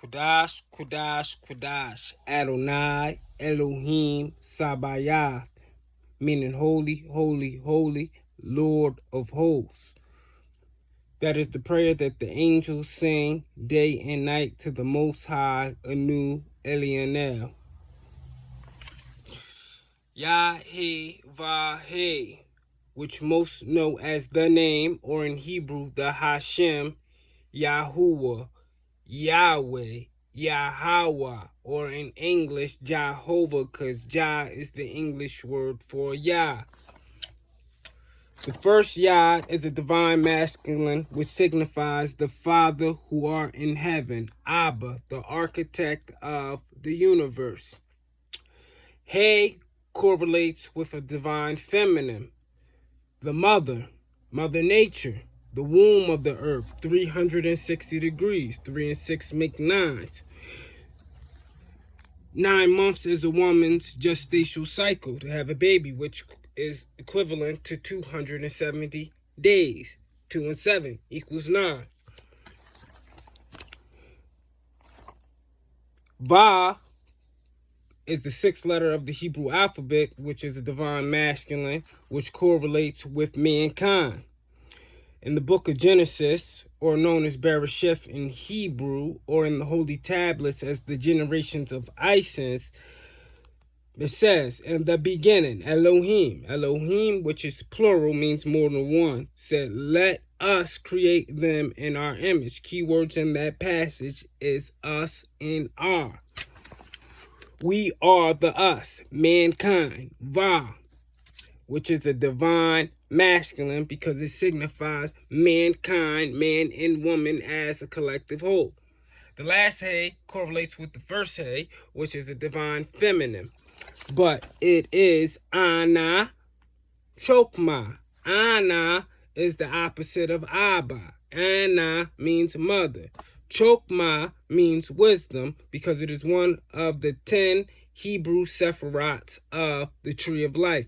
Kudash, Kudash, Kudash, Adonai, Elohim, Sabayath, meaning holy, holy, holy, Lord of hosts. That is the prayer that the angels sing day and night to the Most High, Anu Elionel. Yah-He-Vah-He, which most know as the name, or in Hebrew, the Hashem, Yahuwah, Yahweh, Yahweh, or in English, Jehovah, because Jah is the English word for Yah. The first Yah is a divine masculine, which signifies the Father who art in heaven, Abba, the architect of the universe. He correlates with a divine feminine, the mother, Mother Nature, the womb of the earth, 360 degrees, 3 and 6 make 9. 9 months is a woman's gestational cycle to have a baby, which is equivalent to 270 days. 2 and 7 equals 9. Va is the 6th letter of the Hebrew alphabet, which is a divine masculine, which correlates with mankind. In the book of Genesis, or known as Bereshith in Hebrew, or in the holy tablets as the generations of Isis, it says, in the beginning, Elohim. Elohim, which is plural, means more than one, said, let us create them in our image. Keywords in that passage is us and our. We are the us, mankind, Va, which is a divine masculine because it signifies mankind, man and woman as a collective whole. The last He correlates with the first He, which is a divine feminine, but it is Ana, Chokmah. Ana is the opposite of Abba. Ana means mother. Chokmah means wisdom because it is one of the 10 Hebrew sephirots of the tree of life.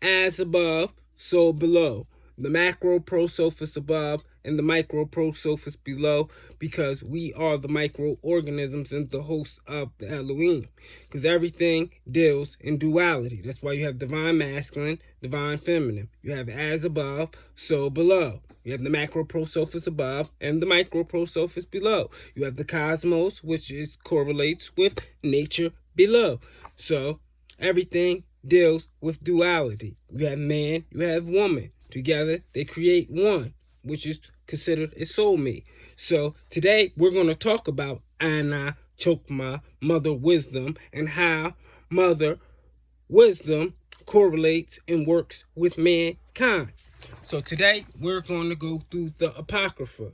As above, so below. The macro prosophis above and the micro prosophis below, because we are the microorganisms and the hosts of the Elohim. Because everything deals in duality. That's why you have divine masculine, divine feminine. You have as above, so below. You have the macro prosophis above and the micro prosophis below. You have the cosmos, which correlates with nature below. So everything deals with duality. You have man, you have woman. Together, they create one, which is considered a soulmate. So today, we're going to talk about Ana, Chokmah, Mother Wisdom, and how Mother Wisdom correlates and works with mankind. So today, we're going to go through the Apocrypha.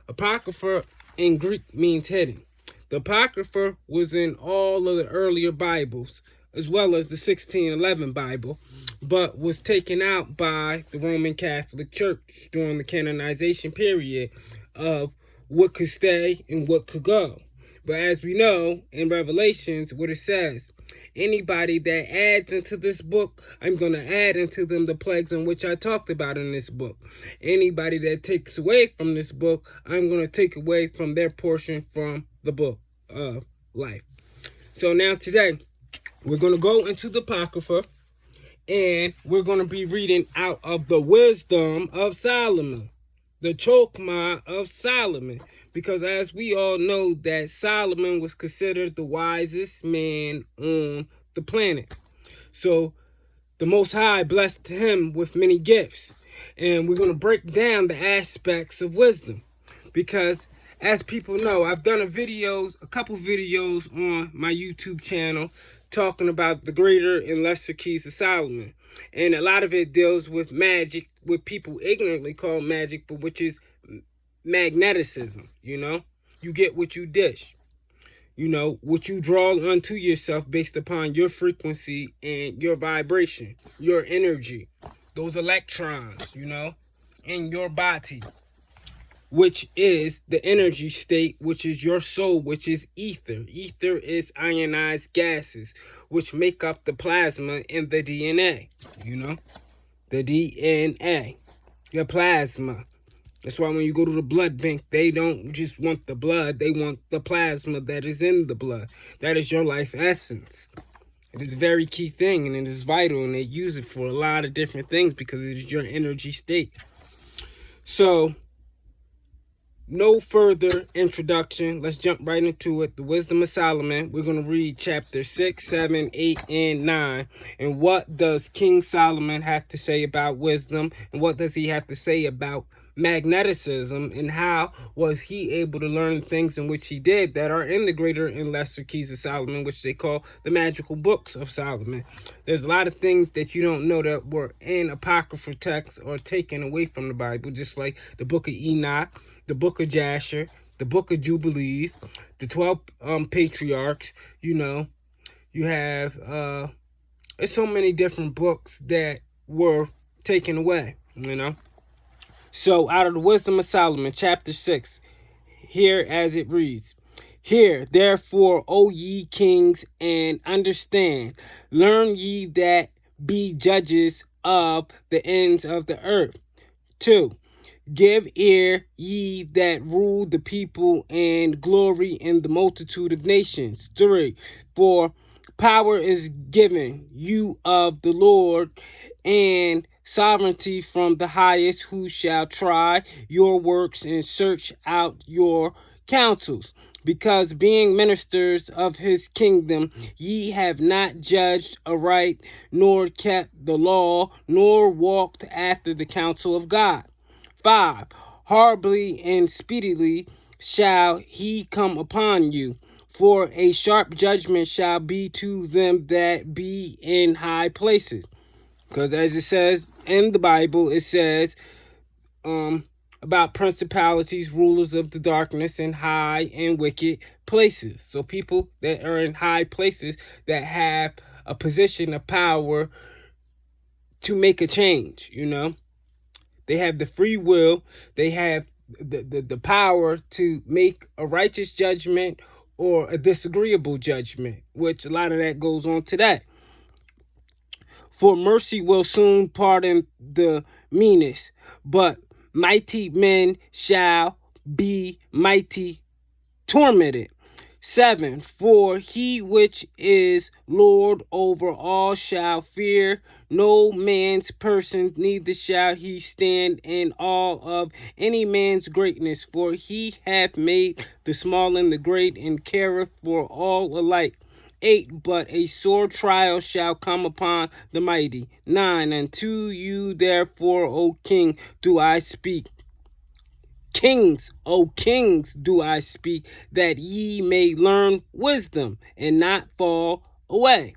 Apocrypha in Greek means hidden. The Apocrypha was in all of the earlier Bibles, as well as the 1611 Bible, but was taken out by the Roman Catholic Church during the canonization period of what could stay and what could go. But as we know in Revelations, what it says, anybody that adds into this book, I'm going to add into them the plagues in which I talked about in this book. Anybody that takes away from this book, I'm going to take away from their portion from the book of life. So now today, we're going to go into the Apocrypha, and we're going to be reading out of the Wisdom of Solomon, the Chokmah of Solomon, because as we all know that Solomon was considered the wisest man on the planet. So the Most High blessed him with many gifts, and we're going to break down the aspects of wisdom, because as people know, I've done a couple videos on my YouTube channel talking about the greater and lesser keys of Solomon. And a lot of it deals with magic, what people ignorantly call magic, but which is magneticism, You get what you dish. What you draw unto yourself based upon your frequency and your vibration, your energy, those electrons, in your body, which is the energy state, which is your soul, which is ether. Ether is ionized gases, which make up the plasma in the DNA, the DNA, your plasma. That's why when you go to the blood bank, they don't just want the blood, they want the plasma that is in the blood. That is your life essence. It is a very key thing, and it is vital, and they use it for a lot of different things because it is your energy state. So, no further introduction. Let's jump right into it. The Wisdom of Solomon. We're going to read chapter 6, 7, 8, and 9. And what does King Solomon have to say about wisdom? And what does he have to say about magneticism? And how was he able to learn things in which he did that are in the Greater and Lesser Keys of Solomon, which they call the magical books of Solomon? There's a lot of things that you don't know that were in apocryphal texts or taken away from the Bible, just like the book of Enoch, the book of Jasher, the book of Jubilees, the 12 patriarchs. You have there's so many different books that were taken away. So out of the Wisdom of Solomon, chapter 6, here as it reads: Hear therefore, O ye kings, and understand, learn ye that be judges of the ends of the earth. 2. Give ear, ye that rule the people, and glory in the multitude of nations. 3. For power is given you of the Lord, and sovereignty from the highest, who shall try your works and search out your counsels. Because being ministers of his kingdom, ye have not judged aright, nor kept the law, nor walked after the counsel of God. 5. Horribly and speedily shall he come upon you, for a sharp judgment shall be to them that be in high places. Because as it says in the Bible, it says about principalities, rulers of the darkness, and high and wicked places. So people that are in high places that have a position of power to make a change, They have the free will. They have the power to make a righteous judgment or a disagreeable judgment, which a lot of that goes on today. For mercy will soon pardon the meanest, but mighty men shall be mighty tormented. 7. For he which is Lord over all shall fear no man's person, neither shall he stand in awe of any man's greatness. For he hath made the small and the great, and careth for all alike. 8. But a sore trial shall come upon the mighty. 9. Unto you therefore, O king, do I speak. Kings, O kings, do I speak, that ye may learn wisdom, and not fall away.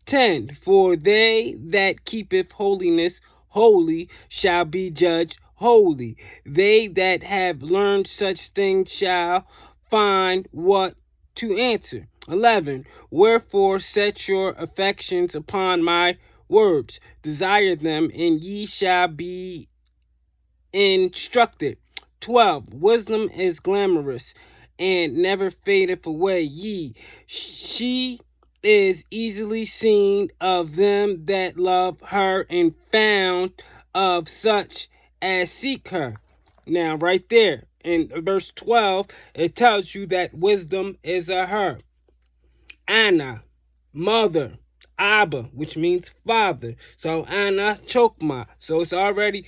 10. For they that keepeth holiness holy shall be judged holy. They that have learned such things shall find what to answer. 11. Wherefore set your affections upon my words, desire them, and ye shall be instructed. 12. Wisdom is glamorous and never fadeth away. She is easily seen of them that love her, and found of such as seek her. Now, right there in verse 12, it tells you that wisdom is a her. Anna, mother. Abba, which means father. So Anna, Chokmah. So it's already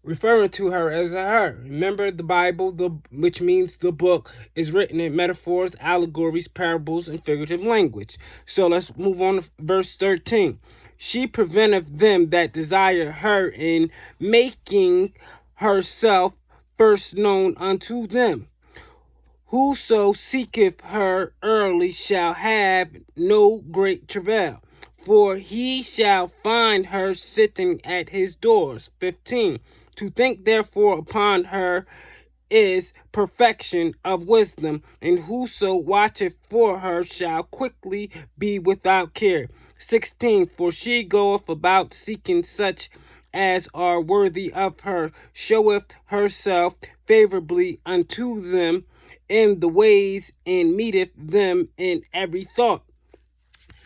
referring to her as a her. Remember, the Bible, which means the book, is written in metaphors, allegories, parables, and figurative language. So let's move on to verse 13. She preventeth them that desire her, in making herself first known unto them. Whoso seeketh her early shall have no great travail, for he shall find her sitting at his doors. 15. To think therefore upon her is perfection of wisdom, and whoso watcheth for her shall quickly be without care. 16. For she goeth about seeking such as are worthy of her, showeth herself favorably unto them in the ways, and meeteth them in every thought.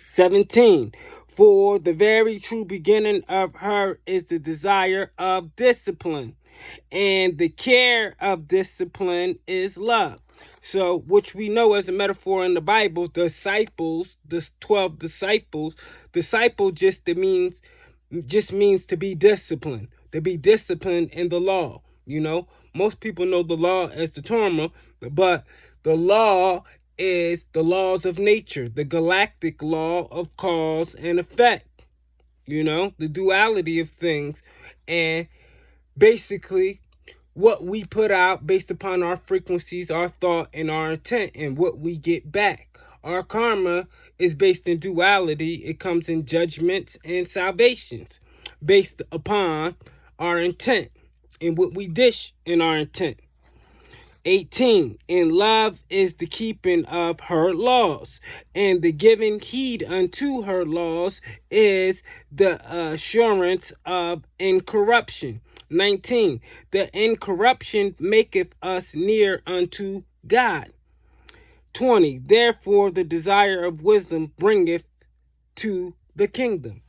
17. For the very true beginning of her is the desire of discipline, And the care of discipline is love. So, which we know as a metaphor in the Bible, disciples, the 12 disciples, disciple just means to be disciplined, in the law. Most people know the law as the Torah, but the law is the laws of nature, the galactic law of cause and effect, the duality of things. And basically, what we put out based upon our frequencies, our thought, and our intent, and what we get back. Our karma is based in duality. It comes in judgments and salvations based upon our intent and what we dish in our intent. 18, and love is the keeping of her laws, and the giving heed unto her laws is the assurance of incorruption. 19, the incorruption maketh us near unto God. 20, therefore the desire of wisdom bringeth to the kingdom.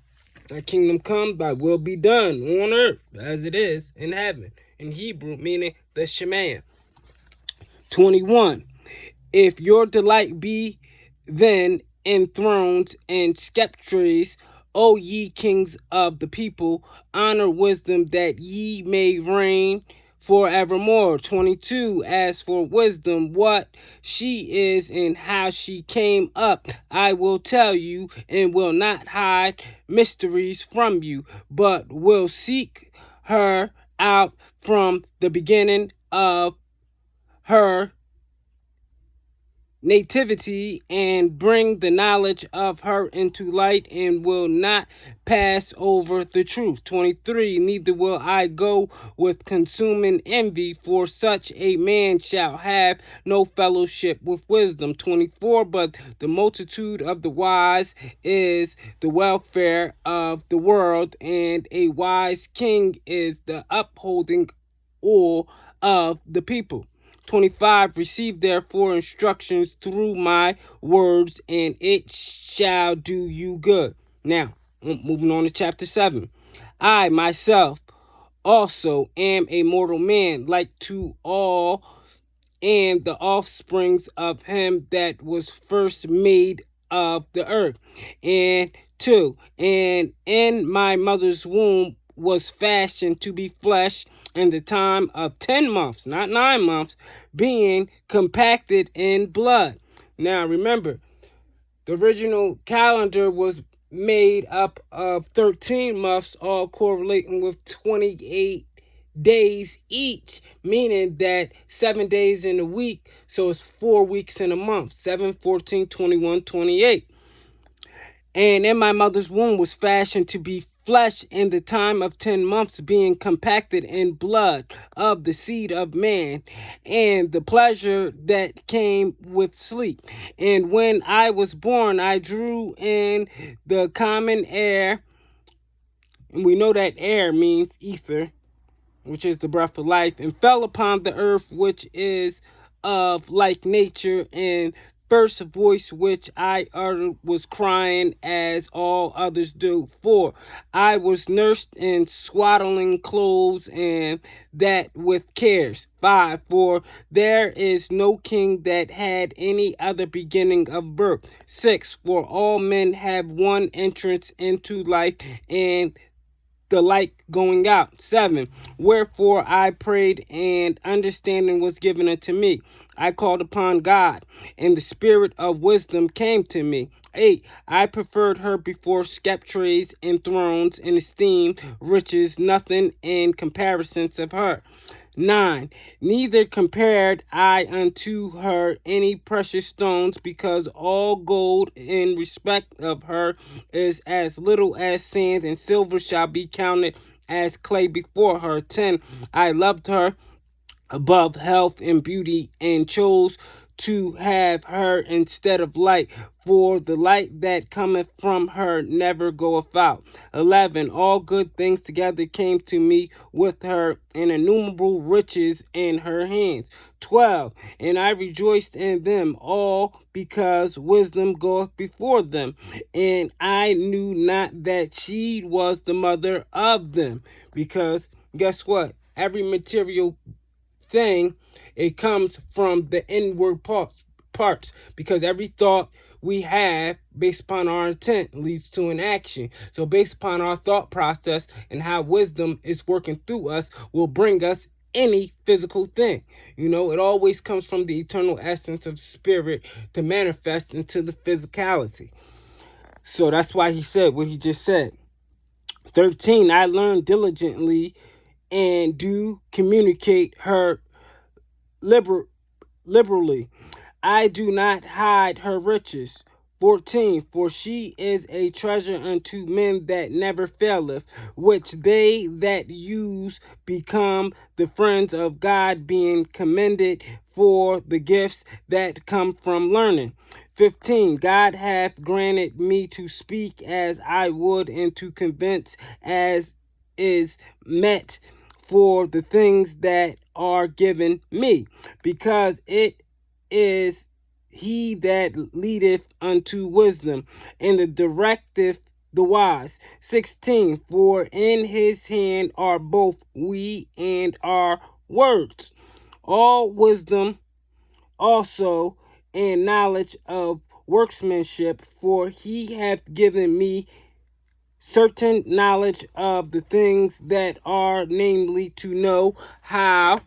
Thy kingdom come, thy will be done on earth as it is in heaven. In Hebrew, meaning the Shema. 21, if your delight be then in thrones and sceptres, O ye kings of the people, honor wisdom that ye may reign forevermore. 22, as for wisdom, what she is and how she came up, I will tell you, and will not hide mysteries from you, but will seek her out from the beginning of her nativity and bring the knowledge of her into light, and will not pass over the truth. 23, neither will I go with consuming envy, for such a man shall have no fellowship with wisdom. 24, but the multitude of the wise is the welfare of the world, and a wise king is the upholding all of the people. 25, receive therefore instructions through my words, and it shall do you good. Now, moving on to chapter 7. I myself also am a mortal man, like to all, and the offsprings of him that was first made of the earth. And 2, and in my mother's womb was fashioned to be flesh in the time of 10 months, not 9 months, being compacted in blood. Now remember, the original calendar was made up of 13 months, all correlating with 28 days each, meaning that 7 days in a week, so it's 4 weeks in a month, 7, 14, 21, 28. And in my mother's womb was fashioned to be flesh in the time of 10 months, being compacted in blood of the seed of man, and the pleasure that came with sleep. And when I was born, I drew in the common air, and we know that air means ether, which is the breath of life, and fell upon the earth, which is of like nature, and first voice which I uttered was crying, as all others do. 4, I was nursed in swaddling clothes, and that with cares. 5, for there is no king that had any other beginning of birth. 6, for all men have one entrance into life, and the light going out. 7, wherefore I prayed, and understanding was given unto me. I called upon God, and the spirit of wisdom came to me. 8, I preferred her before sceptres and thrones, and esteemed riches nothing in comparisons of her. 9, neither compared I unto her any precious stones, because all gold in respect of her is as little as sand, and silver shall be counted as clay before her. 10, I loved her above health and beauty, and chose to have her instead of light, for the light that cometh from her never goeth out. 11, all good things together came to me with her, and innumerable riches in her hands. 12, and I rejoiced in them all, because wisdom goeth before them, and I knew not that she was the mother of them. Because guess what? every material thing, it comes from the inward parts, because every thought we have based upon our intent leads to an action. So based upon our thought process and how wisdom is working through us will bring us any physical thing. It always comes from the eternal essence of spirit to manifest into the physicality. So that's why he said what he just said. 13, I learned diligently and do communicate her liberally. I do not hide her riches. 14, for she is a treasure unto men that never faileth, which they that use become the friends of God, being commended for the gifts that come from learning. 15, God hath granted me to speak as I would, and to convince as is met for the things that are given me, because it is he that leadeth unto wisdom, and the directeth the wise. 16, for in his hand are both we and our words. All wisdom also and knowledge of workmanship, for he hath given me certain knowledge of the things that are, namely, to know how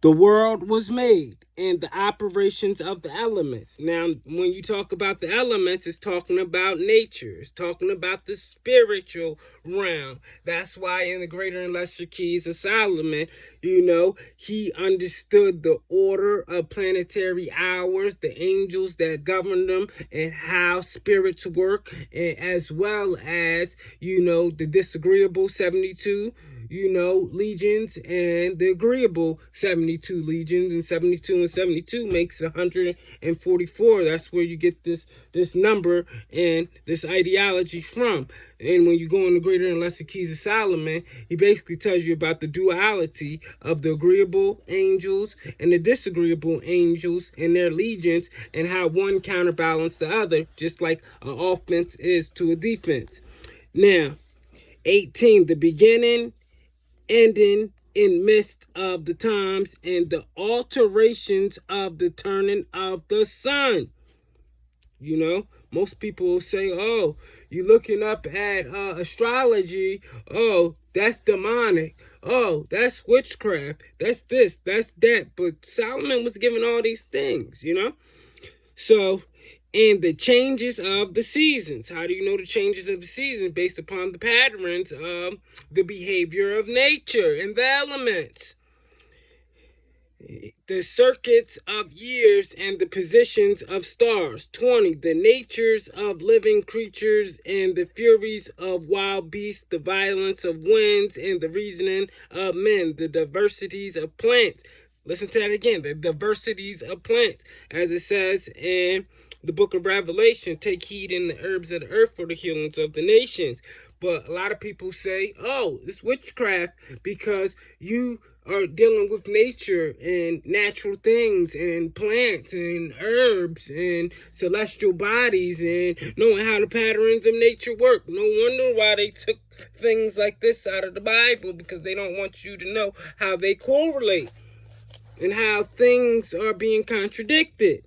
the world was made and the operations of the elements. Now, when you talk about the elements, it's talking about nature. It's talking about the spiritual realm. That's why in the Greater and Lesser Keys of Solomon, he understood the order of planetary hours, the angels that govern them, and how spirits work, and as well as, the disagreeable 72, legions, and the agreeable 72 legions, and 72 and 72 makes 144. That's where you get this number and this ideology from. And when you go in the Greater and Lesser Keys of Solomon, he basically tells you about the duality of the agreeable angels and the disagreeable angels and their legions, and how one counterbalance the other, just like an offense is to a defense. Now, 18, the beginning, ending, in midst of the times, and the alterations of the turning of the sun. Most people will say, oh, you're looking up at astrology. Oh, that's demonic. Oh, that's witchcraft. That's this, that's that. But Solomon was given all these things, So, and the changes of the seasons. How do you know the changes of the seasons? Based upon the patterns of the behavior of nature and the elements. The circuits of years and the positions of stars. 20, the natures of living creatures and the furies of wild beasts, the violence of winds and the reasoning of men, the diversities of plants. Listen to that again, the diversities of plants, as it says in the book of Revelation, take heed in the herbs of the earth for the healings of the nations. But a lot of people say, oh, it's witchcraft because you are dealing with nature and natural things and plants and herbs and celestial bodies and knowing how the patterns of nature work. No wonder why they took things like this out of the Bible, because they don't want you to know how they correlate and how things are being contradicted.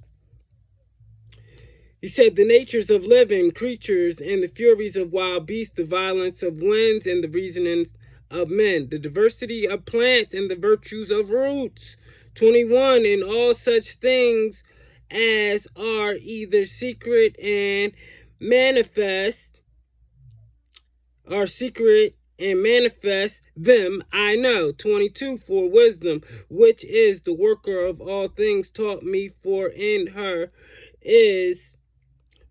He said the natures of living creatures and the furies of wild beasts, the violence of winds and the reasonings of men, the diversity of plants and the virtues of roots. 21, and all such things as are either secret and manifest, are secret and manifest, them I know. 22, for wisdom, which is the worker of all things, taught me, for in her is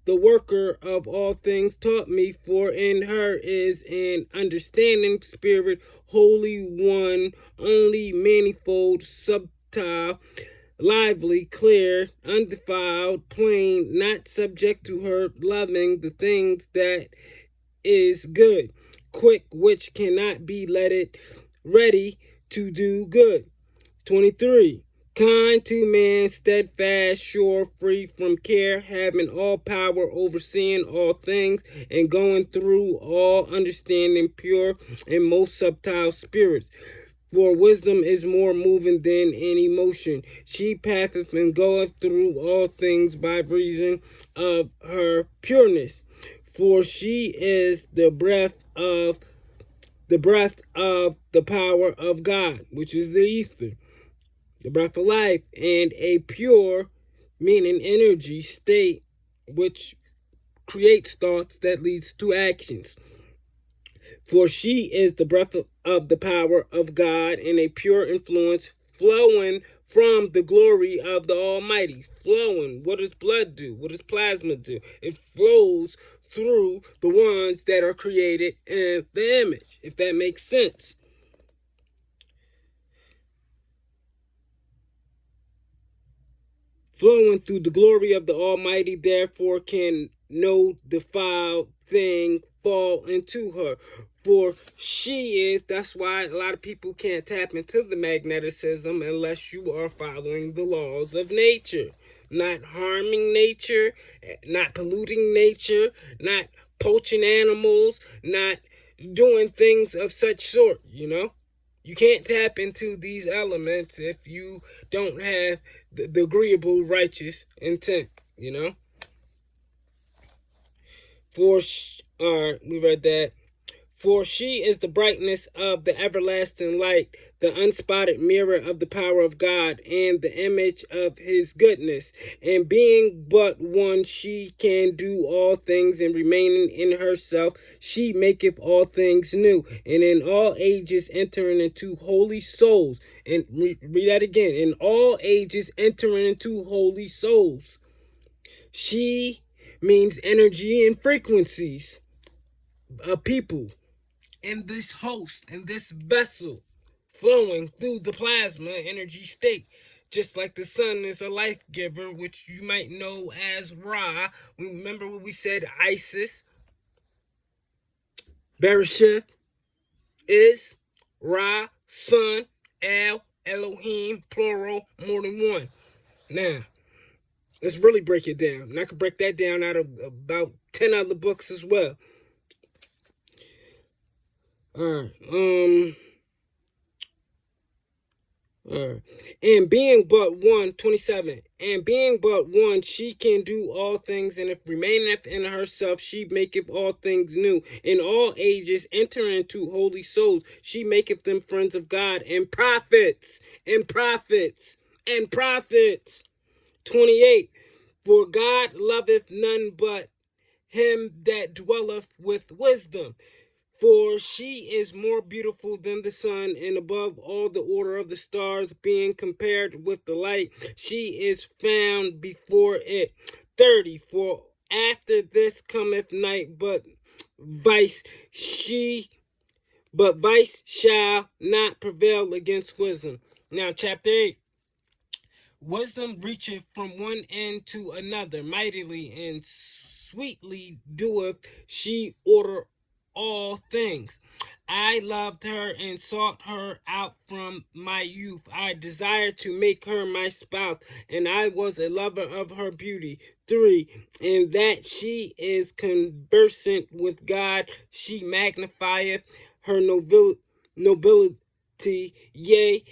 the worker of all things taught me, for in her is an understanding spirit, holy one, only, manifold, subtile, lively, clear, undefiled, plain, not subject to her, loving the things that is good, quick, which cannot be let it, ready to do good. 23. kind to man, steadfast, sure, free from care, having all power, overseeing all things, and going through all understanding, pure and most subtile spirits. For wisdom is more moving than any motion. She passeth and goeth through all things by reason of her pureness. For she is the breath of the power of God, which is the ether, the breath of life, and a pure, meaning energy state, which creates thoughts that leads to actions. For she is the breath of the power of God and a pure influence flowing from the glory of the Almighty. Flowing. What does blood do? What does plasma do? It flows through the ones that are created in the image, if that makes sense. Flowing through the glory of the Almighty, therefore can no defiled thing fall into her. For she is, that's why a lot of people can't tap into the magneticism unless you are following the laws of nature. Not harming nature, not polluting nature, not poaching animals, not doing things of such sort, you know? You can't tap into these elements if you don't have the agreeable righteous intent, you know? We read that. For she is the brightness of the everlasting light, the unspotted mirror of the power of God, and the image of his goodness. And being but one, she can do all things, and remaining in herself, she maketh all things new. And in all ages entering into holy souls. And read that again. In all ages entering into holy souls. She means energy and frequencies of people in this host, in this vessel, flowing through the plasma energy state. Just like the sun is a life giver, which you might know as Ra. Remember what we said, Isis, Bereshith is Ra, sun, El, Elohim, plural, more than one. Now, let's really break it down. And I could break that down out of about 10 other books as well. Alright, and being but one, 27. And being but one, she can do all things, and if remaineth in herself, she maketh all things new. In all ages, enter into holy souls, she maketh them friends of God, and prophets, and prophets, and prophets. 28. For God loveth none but him that dwelleth with wisdom. For she is more beautiful than the sun, and above all the order of the stars, being compared with the light, she is found before it. 30. For after this cometh night, but vice shall not prevail against wisdom. Now, chapter 8. Wisdom reacheth from one end to another mightily, and sweetly doeth she order all things. I loved her and sought her out from my youth. I desired to make her my spouse, and I was a lover of her beauty. 3. And that she is conversant with God, she magnifieth her nobility, yea,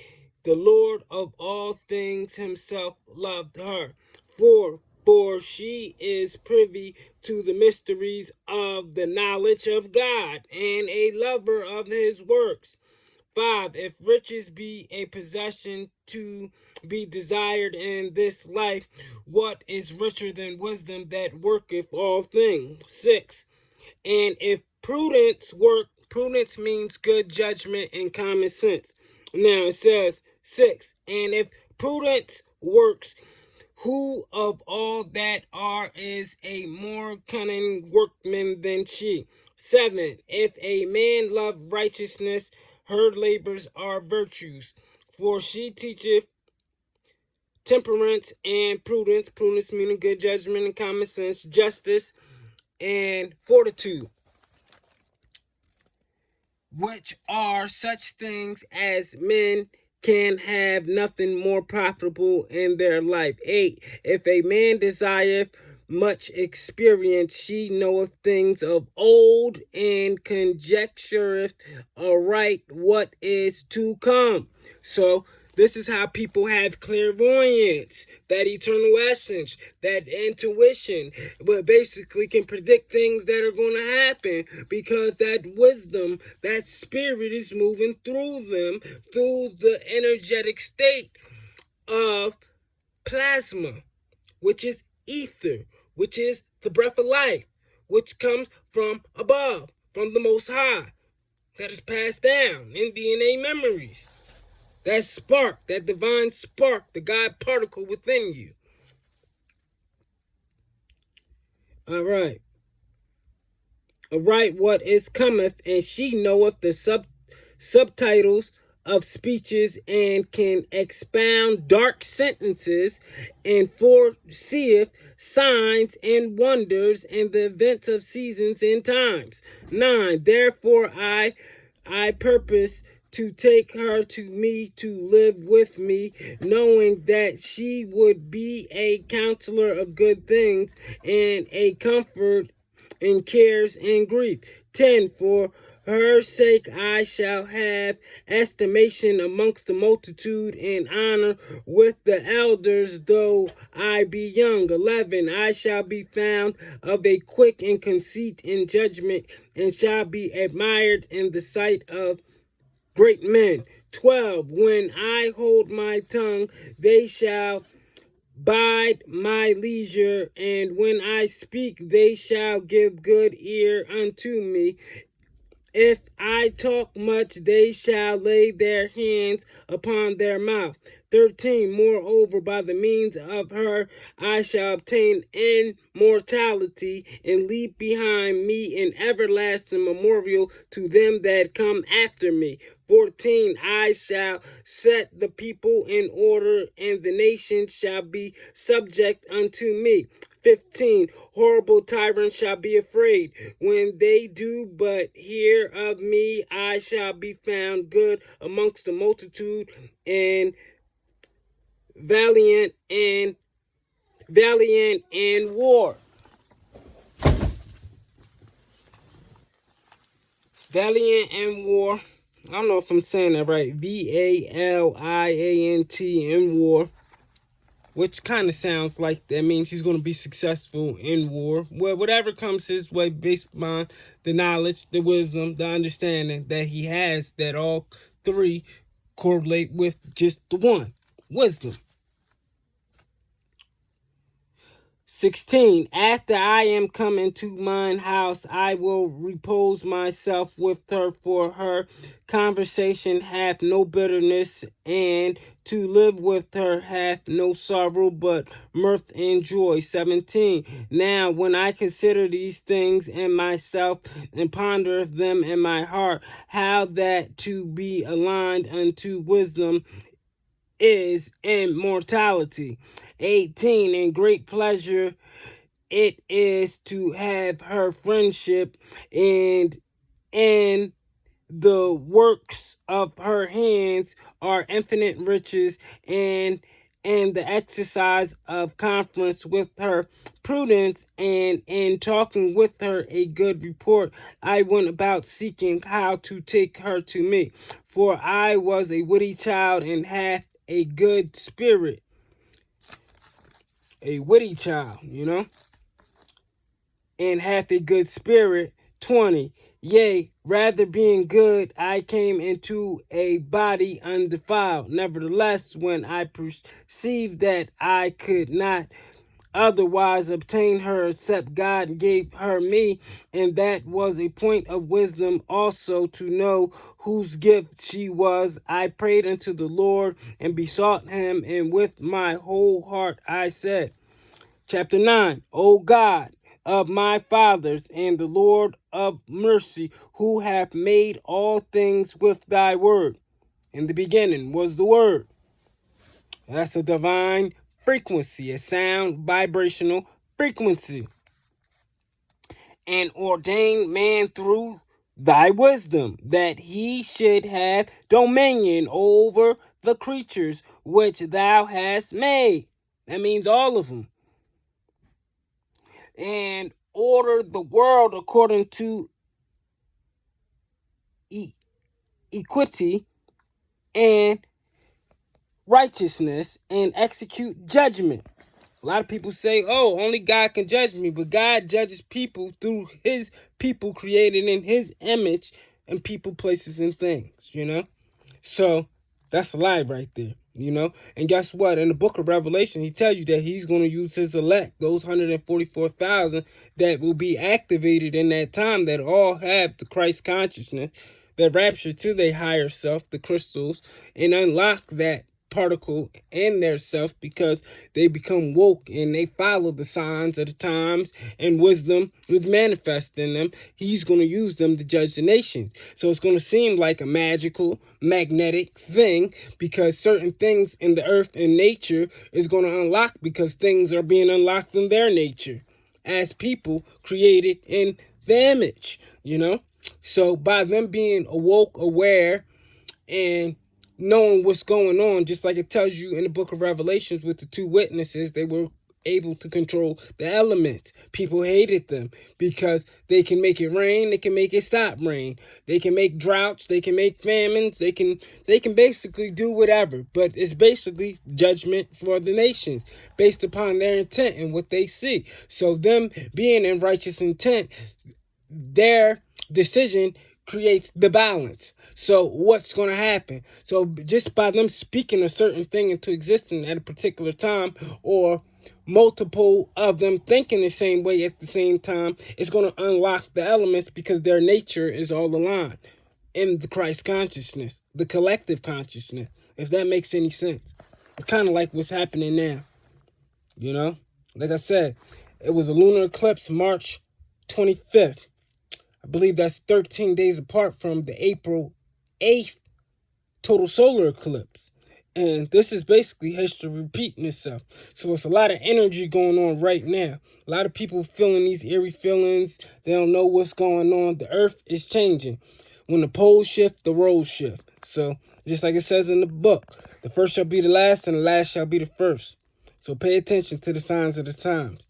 the Lord of all things himself loved her. 4. For she is privy to the mysteries of the knowledge of God, and a lover of his works. 5. If riches be a possession to be desired in this life, what is richer than wisdom that worketh all things? 6. And if prudence work, prudence means good judgment and common sense. Now it says 6. And if prudence works, who of all that are is a more cunning workman than she? 7. If a man love righteousness, her labors are virtues. For she teacheth temperance and prudence, prudence meaning good judgment and common sense, justice and fortitude, which are such things as men can have nothing more profitable in their life. 8. If a man desireth much experience, she knoweth things of old, and conjectureth aright what is to come. So this is how people have clairvoyance, that eternal essence, that intuition, but basically can predict things that are going to happen because that wisdom, that spirit is moving through them, through the energetic state of plasma, which is ether, which is the breath of life, which comes from above, from the Most High, that is passed down in DNA memories. That spark, that divine spark, the God particle within you. All right. Right, what is cometh, and she knoweth the subtitles of speeches, and can expound dark sentences, and foreseeth signs and wonders, and the events of seasons and times. 9. Therefore I purpose to take her to me to live with me, knowing that she would be a counselor of good things, and a comfort in cares and grief. 10. For her sake I shall have estimation amongst the multitude, and honor with the elders, though I be young. 11. I shall be found of a quick and conceit in judgment, and shall be admired in the sight of great men. 12. When I hold my tongue, they shall bide my leisure, and when I speak, they shall give good ear unto me. If I talk much, they shall lay their hands upon their mouth. 13. Moreover, by the means of her I shall obtain immortality, and leave behind me an everlasting memorial to them that come after me. 14. I shall set the people in order, and the nations shall be subject unto me. 15. Horrible tyrants shall be afraid when they do but hear of me. I shall be found good amongst the multitude, and valiant in war. Valiant in war. I don't know if I'm saying that right. VALIANT in war. Which kind of sounds like that means he's going to be successful in war. Well, whatever comes his way based on the knowledge, the wisdom, the understanding that he has, that all three correlate with just the one, wisdom. 16. After I am come into mine house, I will repose myself with her, for her conversation hath no bitterness, and to live with her hath no sorrow, but mirth and joy. 17. Now when I consider these things in myself, and ponder them in my heart, how that to be aligned unto wisdom is immortality. 18. In great pleasure it is to have her friendship, and the works of her hands are infinite riches, and the exercise of conference with her prudence, and in talking with her a good report, I went about seeking how to take her to me. For I was a witty child, and hath a good spirit. A witty child, and hath a good spirit. 20. Yea, rather being good, I came into a body undefiled. Nevertheless, when I perceived that I could not otherwise obtain her except God gave her me, and that was a point of wisdom also, to know whose gift she was, I prayed unto the Lord and besought him, and with my whole heart I said. Chapter 9. O God of my fathers, and the Lord of mercy, who hath made all things with thy word. In the beginning was the word. That's a divine frequency, a sound vibrational frequency. And ordained man through thy wisdom, that he should have dominion over the creatures which thou hast made. That means all of them. And order the world according to equity and righteousness, and execute judgment. A lot of people say, oh, only God can judge me, but God judges people through his people created in his image, and people, places, and things, So that's a lie right there, And guess what? In the book of Revelation, he tells you that he's going to use his elect, those 144,000 that will be activated in that time, that all have the Christ consciousness, that rapture to their higher self, the crystals, and unlock that particle in their self, because they become woke and they follow the signs of the times, and wisdom was manifest in them. He's going to use them to judge the nations. So it's going to seem like a magical, magnetic thing, because certain things in the earth and nature is going to unlock, because things are being unlocked in their nature as people created in the image, So by them being awoke, aware, and knowing what's going on, just like it tells you in the book of Revelations with the two witnesses, they were able to control the elements. People hated them because they can make it rain, they can make it stop rain, they can make droughts, they can make famines, they can basically do whatever. But it's basically judgment for the nations based upon their intent and what they see. So them being in righteous intent, their decision creates the balance. So what's going to happen? So just by them speaking a certain thing into existence at a particular time, or multiple of them thinking the same way at the same time, it's going to unlock the elements, because their nature is all aligned in the Christ consciousness, the collective consciousness, if that makes any sense. It's kind of like what's happening now, Like I said, it was a lunar eclipse March 25th. I believe that's 13 days apart from the April 8th total solar eclipse. And this is basically history repeating itself. So it's a lot of energy going on right now. A lot of people feeling these eerie feelings. They don't know what's going on. The earth is changing. When the poles shift, the roles shift. So just like it says in the book, the first shall be the last, and the last shall be the first. So pay attention to the signs of the times.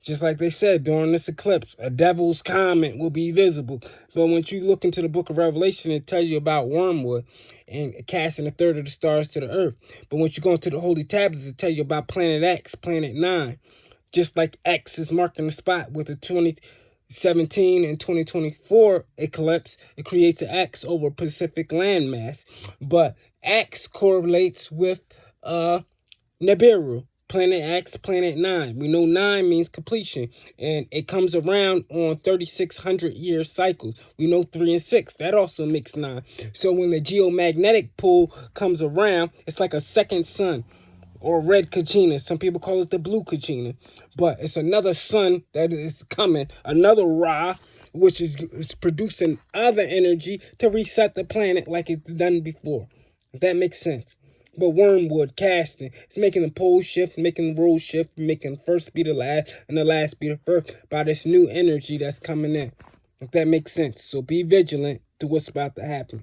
Just like they said during this eclipse, a devil's comment will be visible. But once you look into the book of Revelation, it tells you about wormwood and casting a third of the stars to the earth. But once you go into the holy tablets, it tells you about planet X, planet 9. Just like X is marking the spot with the 2017 and 2024 eclipse, it creates an X over Pacific landmass. But X correlates with Nibiru. Planet X, planet 9. We know 9 means completion, and it comes around on 3,600 year cycles. We know 3 and 6. That also makes 9. So when the geomagnetic pull comes around, it's like a second sun, or red Kachina. Some people call it the blue Kachina. But it's another sun that is coming, another Ra, which is producing other energy to reset the planet like it's done before. If that makes sense. But wormwood casting, it's making the pole shift, making the roll shift, making the first be the last and the last be the first by this new energy that's coming in. If that makes sense. So be vigilant to what's about to happen.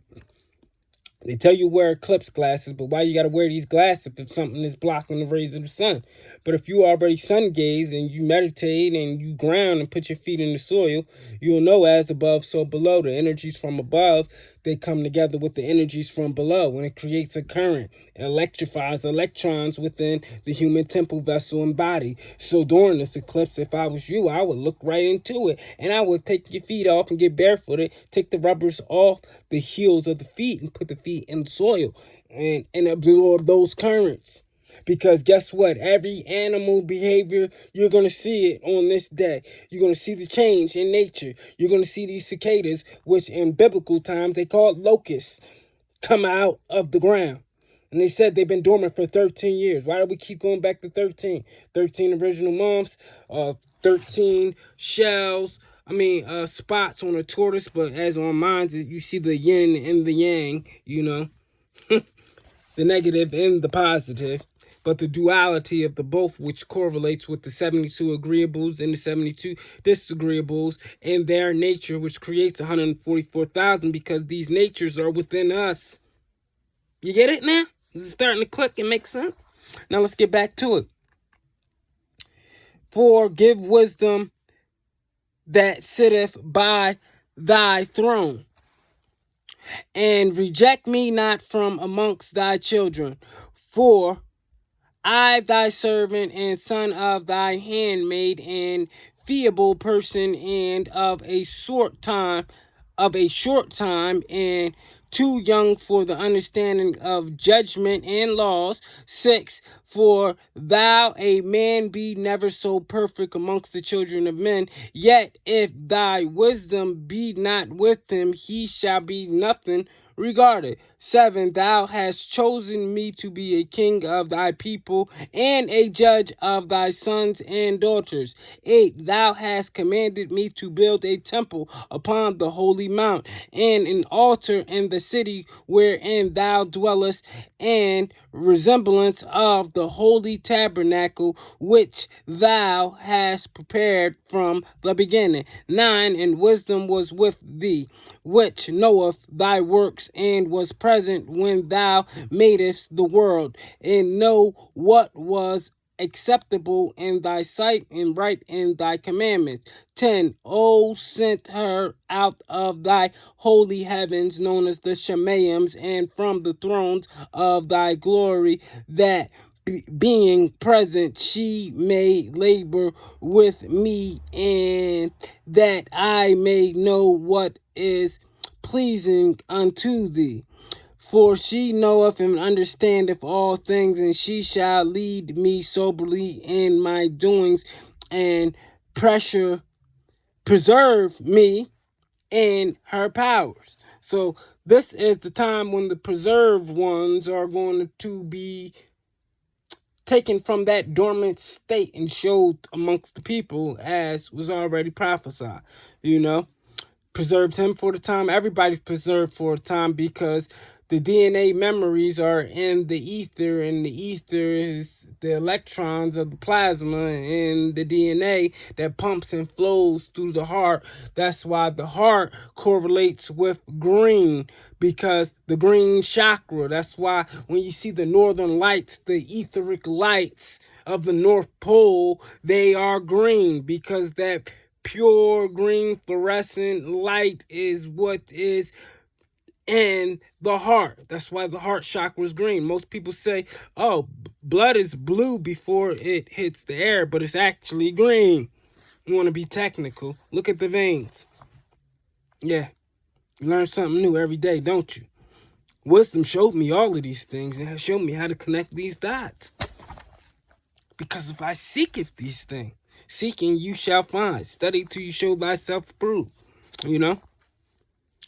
They tell you wear eclipse glasses, but why you got to wear these glasses if something is blocking the rays of the sun? But if you already sun gaze and you meditate and you ground and put your feet in the soil, you'll know as above, so below. The energies from above, they come together with the energies from below, and it creates a current. It electrifies electrons within the human temple, vessel, and body. So during this eclipse, if I was you, I would look right into it, and I would take your feet off and get barefooted, take the rubbers off the heels of the feet and put the feet in the soil and absorb those currents. Because guess what? Every animal behavior, you're going to see it on this day. You're going to see the change in nature. You're going to see these cicadas, which in biblical times they called locusts, come out of the ground. And they said they've been dormant for 13 years. Why do we keep going back to 13? 13 original months, 13 shells. Spots on a tortoise, but as on mine, you see the yin and the yang, the negative and the positive, but the duality of the both, which correlates with the 72 agreeables and the 72 disagreeables and their nature, which creates 144,000, because these natures are within us. You get it now? Is it starting to click and make sense? Now let's get back to it. 4, give wisdom that sitteth by thy throne, and reject me not from amongst thy children. For I, thy servant and son of thy handmaid, and feeble person, and of a short time, and too young for the understanding of judgment and laws. 6, for thou a man be never so perfect amongst the children of men, yet if thy wisdom be not with him, he shall be nothing regarded. 7, thou hast chosen me to be a king of thy people and a judge of thy sons and daughters. 8, thou hast commanded me to build a temple upon the holy mount, and an altar in the city wherein thou dwellest, and resemblance of the holy tabernacle which thou hast prepared from the beginning. 9, and wisdom was with thee, which knoweth thy works, and was present when thou madest the world, and know what was acceptable in thy sight and right in thy commandments. 10, O sent her out of thy holy heavens, known as the Shemaims, and from the thrones of thy glory, that being present she may labor with me, and that I may know what is pleasing unto thee. For she knoweth and understandeth all things, and she shall lead me soberly in my doings, and preserve me in her powers. So this is the time when the preserved ones are going to be taken from that dormant state and showed amongst the people, as was already prophesied. Preserved him for the time. Everybody's preserved for a time, because the DNA memories are in the ether, and the ether is the electrons of the plasma in the DNA that pumps and flows through the heart. That's why the heart correlates with green, because the green chakra. That's why when you see the northern lights, the etheric lights of the North Pole, they are green, because that pure green fluorescent light is what is in the heart. That's why the heart chakra is green. Most people say, oh, blood is blue before it hits the air, but it's actually green. You want to be technical, look at the veins. Yeah, you learn something new every day, don't you? Wisdom showed me all of these things and has shown me how to connect these dots. Because if I seeketh these things, seeking you shall find. Study till you show thyself approved.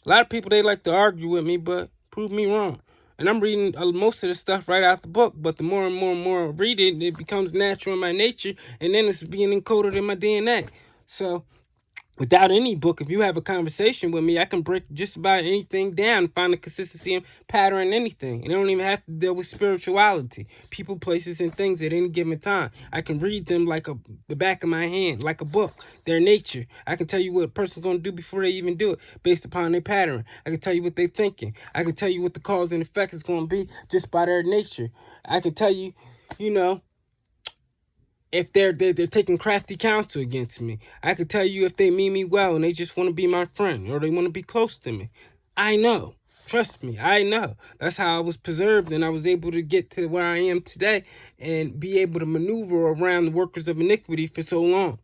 A lot of people, they like to argue with me, but prove me wrong. And I'm reading most of the stuff right out the book, but the more and more and more I read it, it becomes natural in my nature, and then it's being encoded in my DNA. So without any book, if you have a conversation with me, I can break just about anything down, find a consistency and pattern in anything. And I don't even have to deal with spirituality, people, places, and things at any given time. I can read them like the back of my hand, like a book, their nature. I can tell you what a person's going to do before they even do it, based upon their pattern. I can tell you what they're thinking. I can tell you what the cause and effect is going to be just by their nature. I can tell you, if they're taking crafty counsel against me. I could tell you if they mean me well and they just want to be my friend, or they want to be close to me. I know. Trust me, I know. That's how I was preserved, and I was able to get to where I am today and be able to maneuver around the workers of iniquity for so long,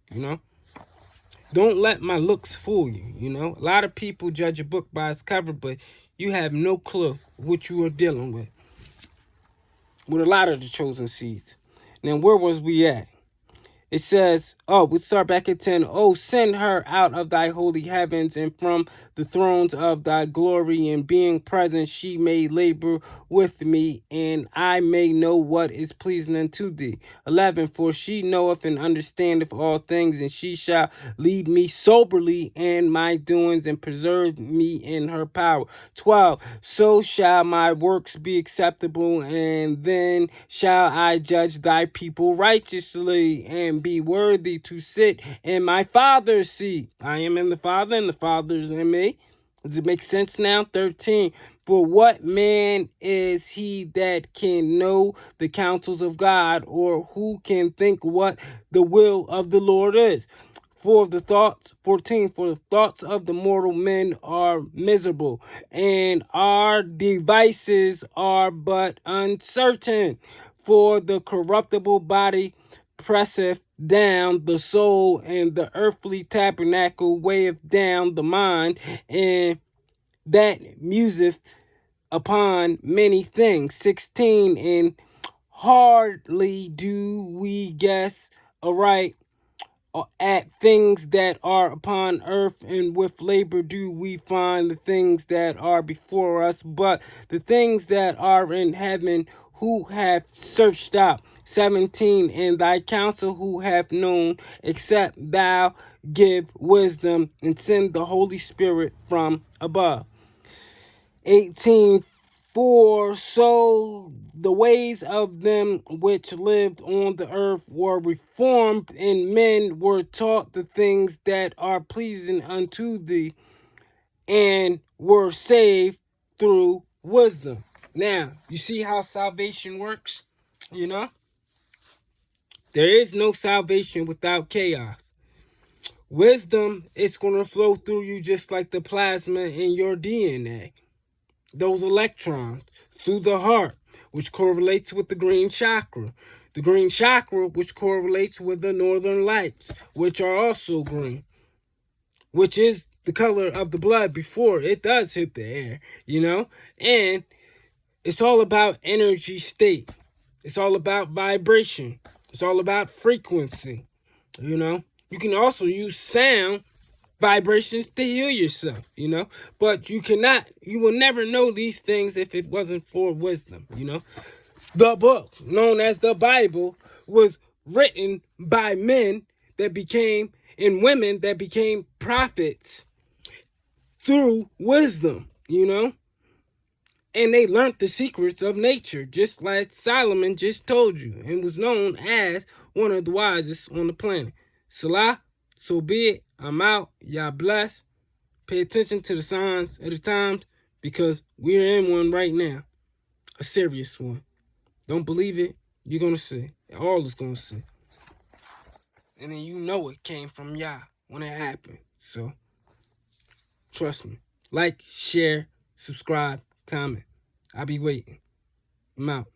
Don't let my looks fool you, A lot of people judge a book by its cover, but you have no clue what you are dealing with a lot of the chosen seeds. Now, where was we at? It says, we'll start back at 10. Oh, send her out of thy holy heavens, and from the thrones of thy glory, and being present she may labor with me, and I may know what is pleasing unto thee. 11, for she knoweth and understandeth all things, and she shall lead me soberly in my doings, and preserve me in her power. 12, so shall my works be acceptable, and then shall I judge thy people righteously, and be worthy to sit in my Father's seat. I am in the Father, and the Father is in me. Does it make sense now? 13, For what man is he that can know the counsels of God, or who can think what the will of the Lord is? For the thoughts, 14, for the thoughts of the mortal men are miserable, and our devices are but uncertain. For the corruptible body presseth down the soul, and the earthly tabernacle weigheth down the mind, and that museth upon many things. 16, and hardly do we guess aright at things that are upon earth, and with labor do we find the things that are before us. But the things that are in heaven, who have searched out? 17, and thy counsel who have known, except thou give wisdom and send the Holy Spirit from above. 18, for so the ways of them which lived on the earth were reformed, and men were taught the things that are pleasing unto thee, and were saved through wisdom. Now, you see how salvation works? You know, there is no salvation without chaos. Wisdom is going to flow through you just like the plasma in your DNA. Those electrons through the heart, which correlates with the green chakra. The green chakra, which correlates with the northern lights, which are also green, which is the color of the blood before it does hit the air, you know? And it's all about energy state. It's all about vibration. It's all about frequency, you know? You can also use sound vibrations to heal yourself, you know, but you will never know these things if it wasn't for wisdom, you know. The book known as the Bible was written by men that became, and women that became prophets through wisdom, you know, and they learned the secrets of nature, just like Solomon just told you, and was known as one of the wisest on the planet. Salah, so be it. I'm out. Y'all bless. Pay attention to the signs of the times, because we're in one right now. A serious one. Don't believe it? You're going to see. All is going to see. And then you know it came from Yah when it happened. So, trust me. Like, share, subscribe, comment. I'll be waiting. I'm out.